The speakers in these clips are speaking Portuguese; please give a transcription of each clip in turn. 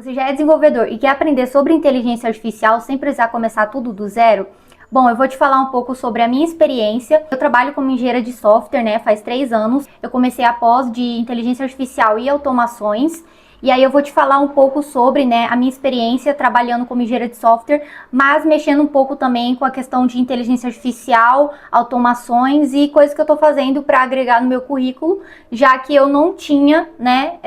Você já é desenvolvedor e quer aprender sobre inteligência artificial sem precisar começar tudo do zero? Bom, eu vou te falar um pouco sobre a minha experiência. Eu trabalho como engenheira de software, né, faz 3 anos. Eu comecei a pós de inteligência artificial e automações. E aí eu vou te falar um pouco sobre, né, a minha experiência trabalhando como engenheira de software, mas mexendo um pouco também com a questão de inteligência artificial, automações e coisas que eu tô fazendo para agregar no meu currículo, já que eu não tinha, né,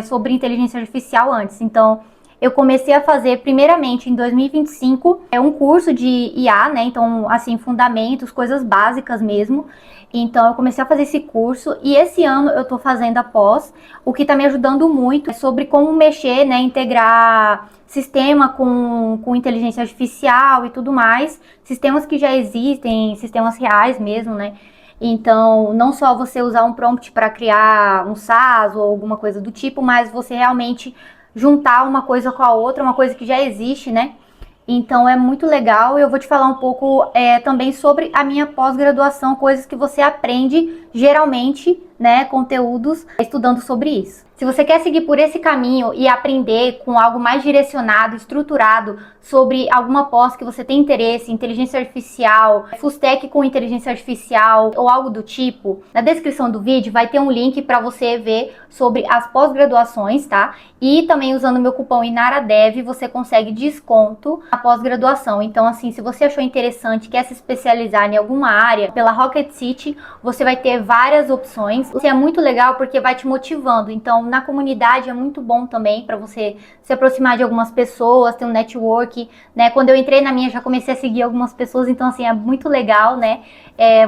sobre inteligência artificial antes. Então, eu comecei a fazer, primeiramente, em 2025, um curso de IA, né? Então, assim, fundamentos, coisas básicas mesmo. Então, eu comecei a fazer esse curso e esse ano eu tô fazendo a pós. O que tá me ajudando muito é sobre como mexer, né? Integrar sistema com inteligência artificial e tudo mais. Sistemas que já existem, sistemas reais mesmo, né? Então, não só você usar um prompt para criar um SaaS ou alguma coisa do tipo, mas você realmente juntar uma coisa com a outra, uma coisa que já existe, né? Então é muito legal e eu vou te falar um pouco também sobre a minha pós-graduação, coisas que você aprende geralmente, né, conteúdos estudando sobre isso. Se você quer seguir por esse caminho e aprender com algo mais direcionado, estruturado sobre alguma pós que você tem interesse, inteligência artificial, full stack com inteligência artificial ou algo do tipo, na descrição do vídeo vai ter um link para você ver sobre as pós-graduações, tá? E também usando meu cupom INARADEV você consegue desconto na pós-graduação. Então assim, se você achou interessante, quer se especializar em alguma área, pela Rocket City, você vai ter várias opções. Isso é muito legal porque vai te motivando. Então na comunidade é muito bom também para você se aproximar de algumas pessoas, ter um network, né? Quando eu entrei na minha já comecei a seguir algumas pessoas, então assim, é muito legal, né?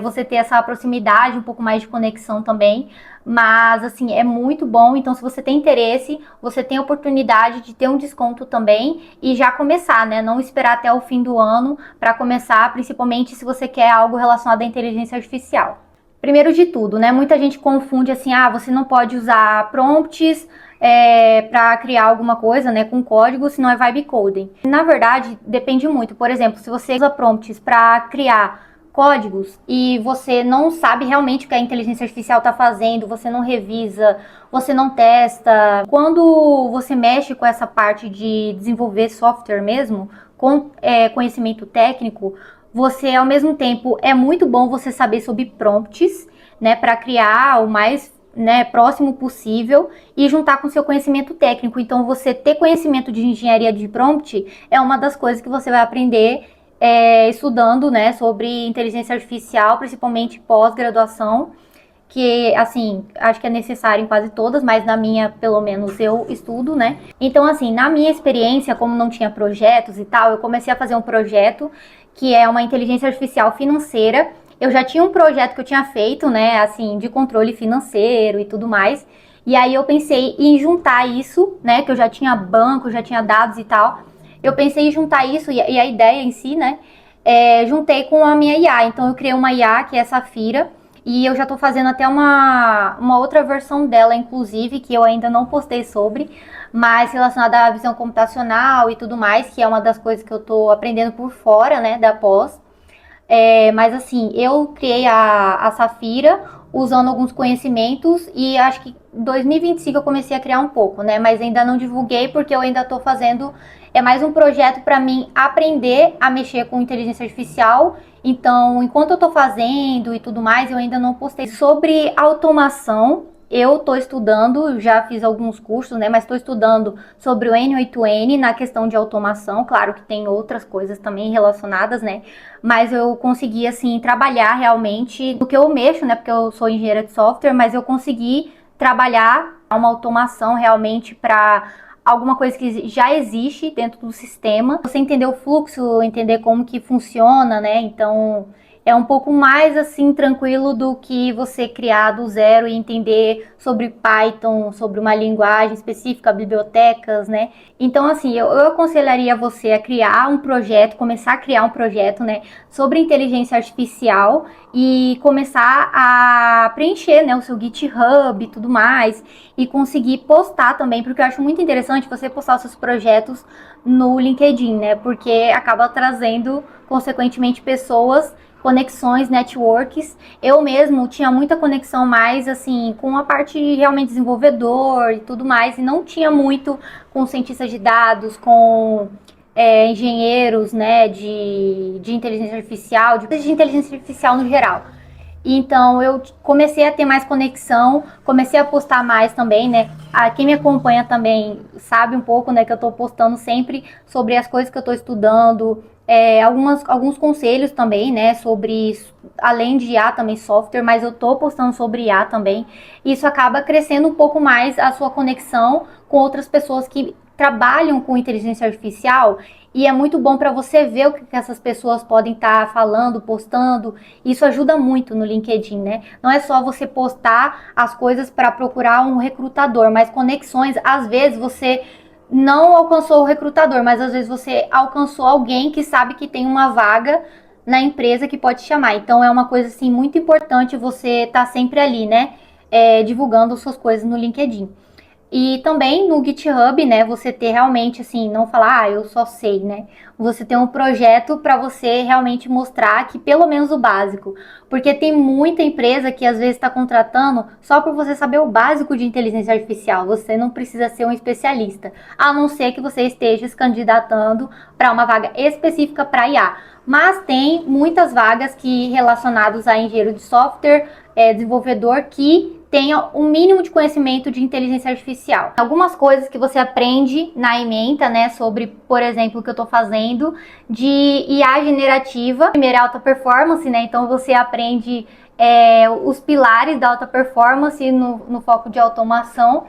Você ter essa proximidade, um pouco mais de conexão também. Mas assim, é muito bom, então se você tem interesse, você tem a oportunidade de ter um desconto também e já começar, né? Não esperar até o fim do ano para começar, principalmente se você quer algo relacionado à inteligência artificial. Primeiro de tudo, né? Muita gente confunde assim, você não pode usar prompts para criar alguma coisa, né, com código, senão é vibe coding. Na verdade, depende muito. Por exemplo, se você usa prompts para criar códigos e você não sabe realmente o que a inteligência artificial está fazendo, você não revisa, você não testa. Quando você mexe com essa parte de desenvolver software mesmo, com conhecimento técnico, você ao mesmo tempo é muito bom você saber sobre prompts, né, para criar o mais, né, próximo possível e juntar com seu conhecimento técnico. Então, você ter conhecimento de engenharia de prompt é uma das coisas que você vai aprender estudando, né, sobre inteligência artificial, principalmente pós-graduação, que, assim, acho que é necessário em quase todas, mas na minha, pelo menos, eu estudo, né? Então, assim, na minha experiência, como não tinha projetos e tal, eu comecei a fazer um projeto que é uma inteligência artificial financeira. Eu já tinha um projeto que eu tinha feito, né, assim, de controle financeiro e tudo mais. E aí eu pensei em juntar isso, né, que eu já tinha banco, já tinha dados e tal. Eu pensei em juntar isso e a ideia em si, né, juntei com a minha IA. Então eu criei uma IA que é Safira e eu já tô fazendo até uma outra versão dela, inclusive, que eu ainda não postei sobre, mas relacionada à visão computacional e tudo mais, que é uma das coisas que eu tô aprendendo por fora, né, da pós. Mas assim, eu criei a Safira usando alguns conhecimentos e acho que em 2025 eu comecei a criar um pouco, né? Mas ainda não divulguei porque eu ainda tô fazendo, mais um projeto para mim aprender a mexer com inteligência artificial. Então, enquanto eu tô fazendo e tudo mais, eu ainda não postei. Sobre automação, eu tô estudando, já fiz alguns cursos, né, mas tô estudando sobre o N8N na questão de automação. Claro que tem outras coisas também relacionadas, né, mas eu consegui, assim, trabalhar realmente no que eu mexo, né, porque eu sou engenheira de software, mas eu consegui trabalhar uma automação realmente para alguma coisa que já existe dentro do sistema. Você entender o fluxo, entender como que funciona, né, então é um pouco mais assim tranquilo do que você criar do zero e entender sobre Python, sobre uma linguagem específica, bibliotecas, né? Então assim, eu aconselharia você a criar um projeto, começar a criar um projeto, né, sobre inteligência artificial e começar a preencher, né, o seu GitHub e tudo mais e conseguir postar também, porque eu acho muito interessante você postar os seus projetos no LinkedIn, né? Porque acaba trazendo consequentemente pessoas conexões, networks. Eu mesmo tinha muita conexão mais assim com a parte realmente desenvolvedor e tudo mais, e não tinha muito com cientistas de dados, com engenheiros, né, de inteligência artificial, de inteligência artificial no geral. Então eu comecei a ter mais conexão, comecei a postar mais também, né? Quem me acompanha também sabe um pouco, né, que eu tô postando sempre sobre as coisas que eu tô estudando, alguns conselhos também, né, sobre, além de IA também software, mas eu tô postando sobre IA também. Isso acaba crescendo um pouco mais a sua conexão com outras pessoas que trabalham com inteligência artificial, e é muito bom para você ver o que essas pessoas podem estar falando, postando. Isso ajuda muito no LinkedIn, né? Não é só você postar as coisas para procurar um recrutador, mas conexões, às vezes você não alcançou o recrutador, mas às vezes você alcançou alguém que sabe que tem uma vaga na empresa que pode te chamar. Então é uma coisa assim muito importante você estar sempre ali, né? Divulgando suas coisas no LinkedIn. E também no GitHub, né, você ter realmente assim, não falar, eu só sei, né? Você ter um projeto para você realmente mostrar que pelo menos o básico. Porque tem muita empresa que às vezes está contratando só por você saber o básico de inteligência artificial. Você não precisa ser um especialista, a não ser que você esteja se candidatando para uma vaga específica para IA. Mas tem muitas vagas que relacionadas a engenheiro de software, desenvolvedor, que tenha um mínimo de conhecimento de inteligência artificial. Algumas coisas que você aprende na ementa, né, sobre, por exemplo, o que eu tô fazendo de IA generativa. Primeiro é alta performance, né, então você aprende os pilares da alta performance no foco de automação.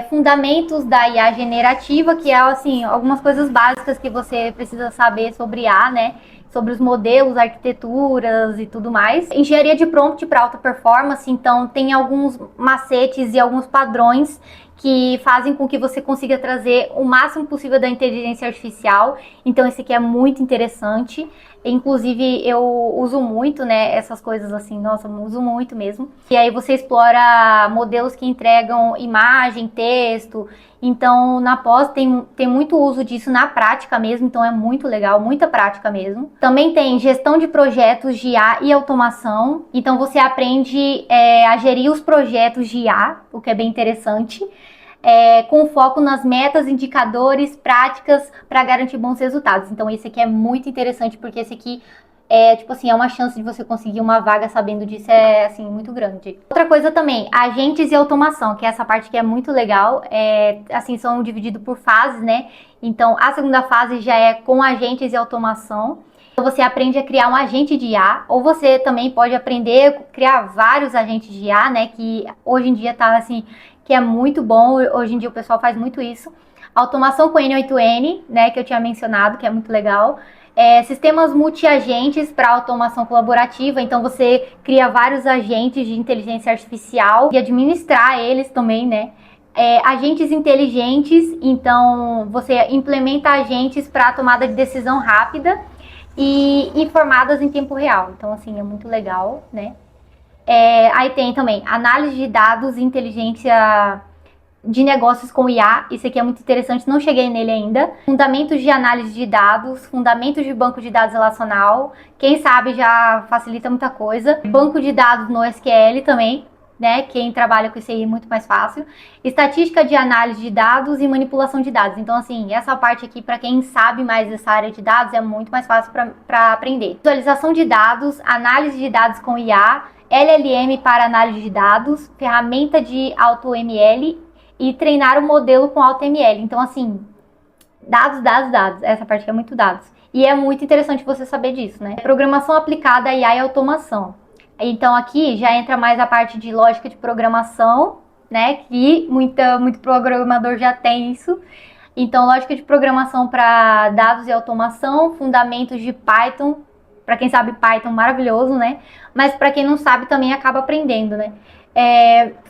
Fundamentos da IA generativa, que é assim, algumas coisas básicas que você precisa saber sobre IA, né? Sobre os modelos, arquiteturas e tudo mais. Engenharia de prompt para alta performance, então tem alguns macetes e alguns padrões que fazem com que você consiga trazer o máximo possível da inteligência artificial. Então esse aqui é muito interessante. Inclusive eu uso muito, né, essas coisas assim, nossa, eu uso muito mesmo. E aí você explora modelos que entregam imagem, texto. Então na pós tem muito uso disso na prática mesmo, então é muito legal, muita prática mesmo. Também tem gestão de projetos de IA e automação. Então você aprende a gerir os projetos de IA, o que é bem interessante. Com foco nas metas, indicadores, práticas para garantir bons resultados. Então esse aqui é muito interessante, porque esse aqui tipo assim, é uma chance de você conseguir uma vaga sabendo disso, assim, muito grande. Outra coisa também, agentes e automação, que é essa parte que é muito legal, assim, são divididos por fases, né? Então a segunda fase já é com agentes e automação. Então você aprende a criar um agente de IA, ou você também pode aprender a criar vários agentes de IA, né? Que hoje em dia tá assim, que é muito bom, hoje em dia o pessoal faz muito isso. Automação com N8N, né, que eu tinha mencionado, que é muito legal. Sistemas multi-agentes para automação colaborativa, então você cria vários agentes de inteligência artificial e administrar eles também, né? Agentes inteligentes, então você implementa agentes para tomada de decisão rápida e informadas em tempo real. Então, assim, é muito legal, né? Aí tem também análise de dados e inteligência de negócios com IA. Isso aqui é muito interessante, não cheguei nele ainda. Fundamentos de análise de dados, fundamentos de banco de dados relacional. Quem sabe já facilita muita coisa. Banco de dados no SQL também, né? Quem trabalha com isso aí é muito mais fácil. Estatística de análise de dados e manipulação de dados. Então, assim, essa parte aqui, para quem sabe mais dessa área de dados, é muito mais fácil para aprender. Visualização de dados, análise de dados com IA, LLM para análise de dados, ferramenta de AutoML e treinar o modelo com AutoML. Então, assim, dados. Essa parte aqui é muito dados. E é muito interessante você saber disso, né? Programação aplicada a IA e automação. Então, aqui já entra mais a parte de lógica de programação, né? Que muito programador já tem isso. Então, lógica de programação para dados e automação, fundamentos de Python. Para quem sabe Python, maravilhoso, né? Mas para quem não sabe, também acaba aprendendo, né?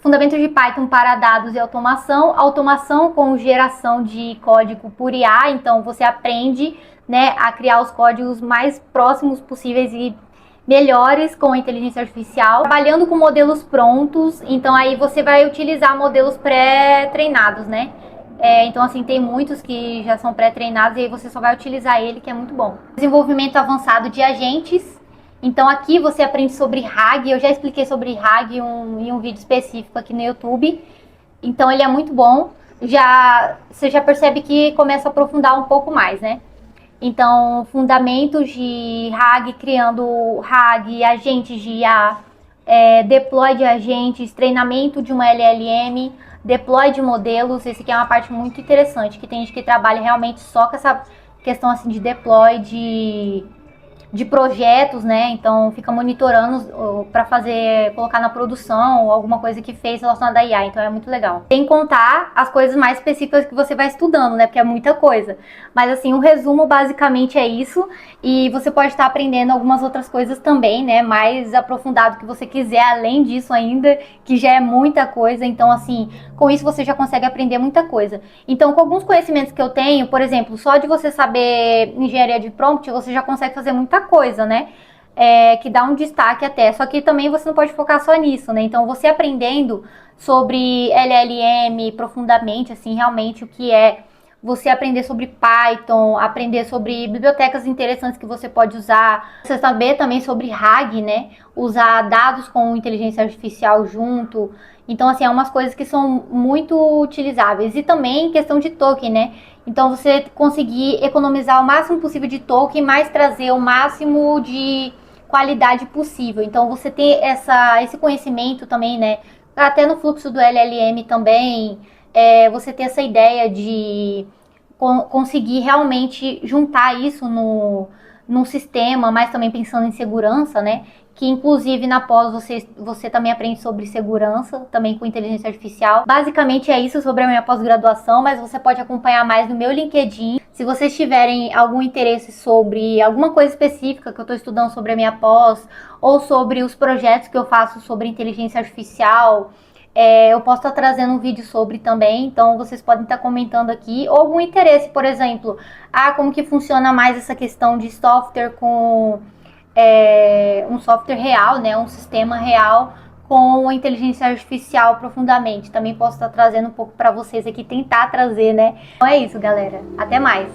Fundamentos de Python para dados e automação, automação com geração de código por IA, então você aprende, né, a criar os códigos mais próximos possíveis e melhores com a inteligência artificial, trabalhando com modelos prontos, então aí você vai utilizar modelos pré-treinados, né? Então assim, tem muitos que já são pré-treinados e aí você só vai utilizar ele, que é muito bom. Desenvolvimento avançado de agentes. Então aqui você aprende sobre RAG, eu já expliquei sobre RAG em um vídeo específico aqui no YouTube. Então ele é muito bom. Você já percebe que começa a aprofundar um pouco mais, né? Então, fundamentos de RAG, criando RAG, agentes de IA, deploy de agentes, treinamento de uma LLM, deploy de modelos. Esse aqui é uma parte muito interessante, que tem gente que trabalha realmente só com essa questão assim de deploy, de projetos, né? Então fica monitorando para fazer, colocar na produção ou alguma coisa que fez relacionada a IA. Então é muito legal. Sem contar as coisas mais específicas que você vai estudando, né? Porque é muita coisa. Mas assim, o resumo basicamente é isso. E você pode estar aprendendo algumas outras coisas também, né? Mais aprofundado que você quiser, além disso ainda, que já é muita coisa. Então assim, com isso você já consegue aprender muita coisa. Então, com alguns conhecimentos que eu tenho, por exemplo, só de você saber engenharia de prompt, você já consegue fazer muita coisa, né? Que dá um destaque até. Só que também você não pode focar só nisso, né? Então, você aprendendo sobre LLM profundamente, assim, realmente o que é você aprender sobre Python, aprender sobre bibliotecas interessantes que você pode usar, você saber também sobre RAG, né? Usar dados com inteligência artificial junto. Então, assim, é umas coisas que são muito utilizáveis. E também questão de token, né? Então, você conseguir economizar o máximo possível de token, mas trazer o máximo de qualidade possível. Então, você ter esse conhecimento também, né? Até no fluxo do LLM também, você ter essa ideia de conseguir realmente juntar isso num sistema, mas também pensando em segurança, né? Que inclusive na pós você também aprende sobre segurança, também com inteligência artificial. Basicamente é isso sobre a minha pós-graduação, mas você pode acompanhar mais no meu LinkedIn. Se vocês tiverem algum interesse sobre alguma coisa específica que eu estou estudando sobre a minha pós, ou sobre os projetos que eu faço sobre inteligência artificial, eu posso estar trazendo um vídeo sobre também, então vocês podem estar comentando aqui, ou algum interesse, por exemplo, como que funciona mais essa questão de software com um software real, né, um sistema real com a inteligência artificial profundamente. Também posso estar trazendo um pouco para vocês aqui, tentar trazer, né? Então é isso, galera. Até mais!